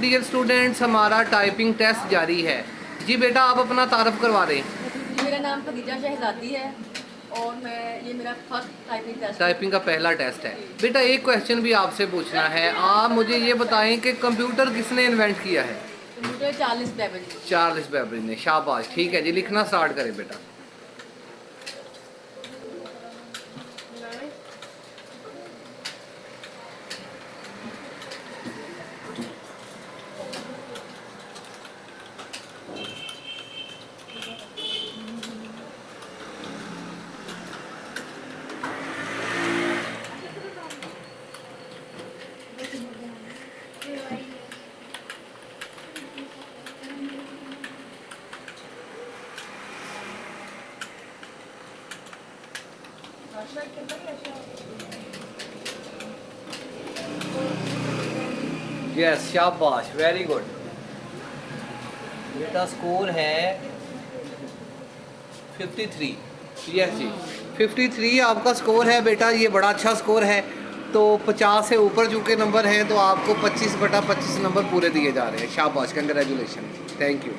Dear students, हमारा typing test जारी है। जी बेटा, आप अपना तारफ़ करवा दें। मेरा नाम खदीजा शहजादी है और ये मेरा फर्स्ट टाइपिंग का पहला टेस्ट है। बेटा एक क्वेश्चन भी आपसे पूछना है, आप मुझे ये बताएं कि कंप्यूटर किसने इन्वेंट किया है? कंप्यूटर चार्ल्स बेबल ने। शाबाश, ठीक है जी, लिखना स्टार्ट करें बेटा। यस, शाबाश, वेरी गुड बेटा। स्कोर है 53। यस जी, 53 आपका स्कोर है बेटा। ये बड़ा अच्छा स्कोर है। तो 50 से ऊपर चूँकि नंबर हैं तो आपको 25/25 नंबर पूरे दिए जा रहे हैं। शाबाश, कंग्रेचुलेशन, थैंक यू।